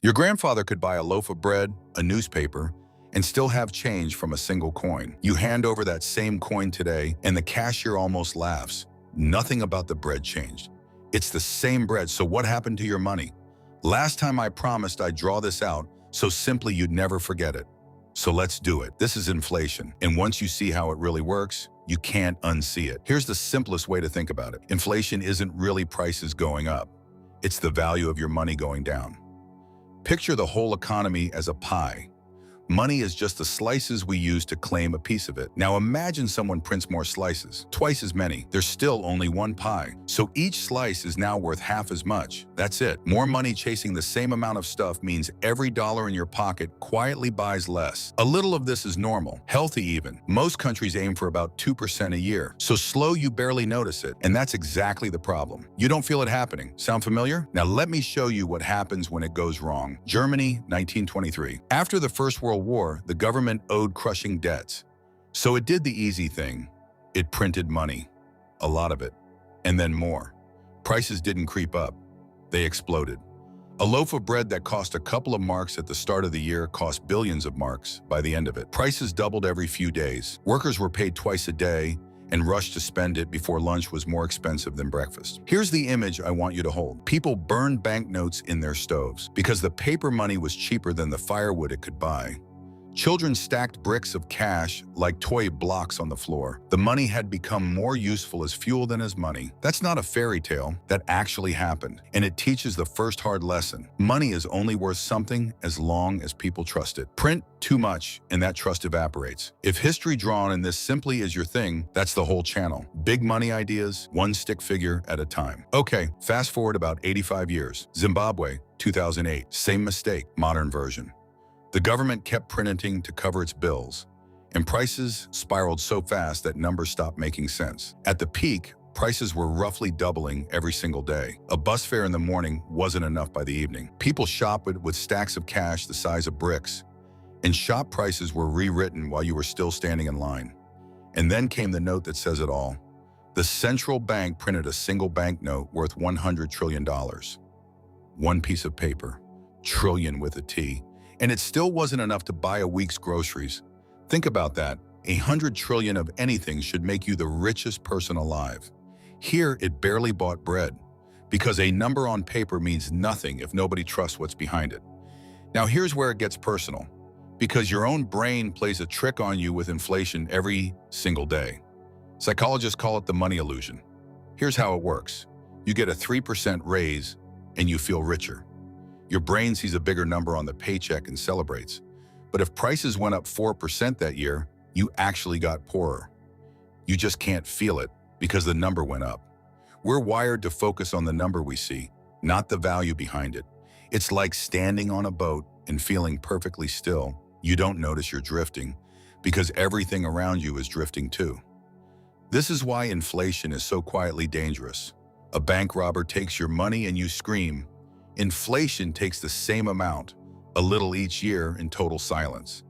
Your grandfather could buy a loaf of bread, a newspaper, and still have change from a single coin. You hand over that same coin today, and the cashier almost laughs. Nothing about the bread changed. It's the same bread, so what happened to your money? Last time I promised I'd draw this out, so simply you'd never forget it. So let's do it. This is inflation, and once you see how it really works, you can't unsee it. Here's the simplest way to think about it. Inflation isn't really prices going up. It's the value of your money going down. Picture the whole economy as a pie. Money is just the slices we use to claim a piece of it. Now imagine someone prints more slices, twice as many. There's still only one pie. So each slice is now worth half as much. That's it. More money chasing the same amount of stuff means every dollar in your pocket quietly buys less. A little of this is normal, healthy even. Most countries aim for about 2% a year. So slow you barely notice it, and that's exactly the problem. You don't feel it happening. Sound familiar? Now let me show you what happens when it goes wrong. Germany, 1923. After the First World War, the government owed crushing debts. So it did the easy thing. It printed money, a lot of it, and then more. Prices didn't creep up. They exploded. A loaf of bread that cost a couple of marks at the start of the year cost billions of marks by the end of it. Prices doubled every few days. Workers were paid twice a day and rushed to spend it before lunch was more expensive than breakfast. Here's the image I want you to hold. People burned banknotes in their stoves because the paper money was cheaper than the firewood it could buy. Children stacked bricks of cash like toy blocks on the floor. The money had become more useful as fuel than as money. That's not a fairy tale. That actually happened. And it teaches the first hard lesson. Money is only worth something as long as people trust it. Print too much and that trust evaporates. If history drawn in this simply is your thing, that's the whole channel. Big money ideas, one stick figure at a time. Okay, fast forward about 85 years. Zimbabwe, 2008. Same mistake, modern version. The government kept printing to cover its bills, and prices spiraled so fast that numbers stopped making sense. At the peak, prices were roughly doubling every single day. A bus fare in the morning wasn't enough by the evening. People shopped with stacks of cash the size of bricks, and shop prices were rewritten while you were still standing in line. And then came the note that says it all. The central bank printed a single banknote worth $100 trillion. One piece of paper, trillion with a T. And it still wasn't enough to buy a week's groceries. Think about that. 100 trillion of anything should make you the richest person alive. Here, it barely bought bread, because a number on paper means nothing if nobody trusts what's behind it. Now here's where it gets personal, because your own brain plays a trick on you with inflation every single day. Psychologists call it the money illusion. Here's how it works. You get a 3% raise and you feel richer. Your brain sees a bigger number on the paycheck and celebrates. But if prices went up 4% that year, you actually got poorer. You just can't feel it because the number went up. We're wired to focus on the number we see, not the value behind it. It's like standing on a boat and feeling perfectly still. You don't notice you're drifting because everything around you is drifting too. This is why inflation is so quietly dangerous. A bank robber takes your money and you scream. Inflation takes the same amount, a little each year in total silence.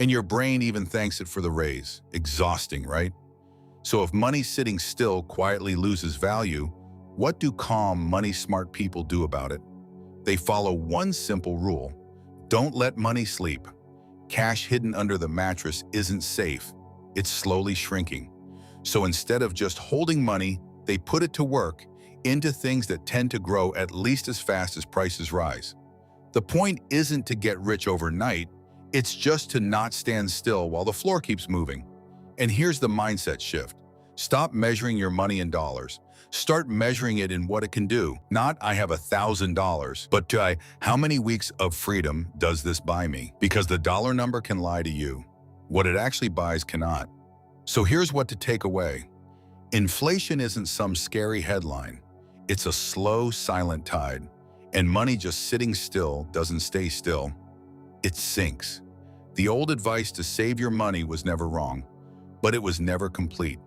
And your brain even thanks it for the raise. Exhausting, right? So if money sitting still quietly loses value, what do calm, money-smart people do about it? They follow one simple rule. Don't let money sleep. Cash hidden under the mattress isn't safe. It's slowly shrinking. So instead of just holding money, they put it to work into things that tend to grow at least as fast as prices rise. The point isn't to get rich overnight, it's just to not stand still while the floor keeps moving. And here's the mindset shift. Stop measuring your money in dollars. Start measuring it in what it can do. Not I have $1,000, but how many weeks of freedom does this buy me? Because the dollar number can lie to you. What it actually buys cannot. So here's what to take away. Inflation isn't some scary headline. It's a slow, silent tide, and money just sitting still doesn't stay still. It sinks. The old advice to save your money was never wrong, but it was never complete.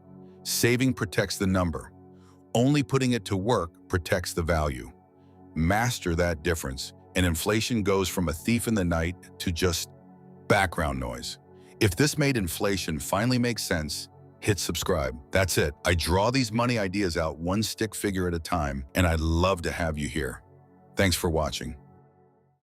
Saving protects the number. Only putting it to work protects the value. Master that difference, and inflation goes from a thief in the night to just background noise. If this made inflation finally make sense, hit subscribe. That's it. I draw these money ideas out one stick figure at a time, and I'd love to have you here. Thanks for watching.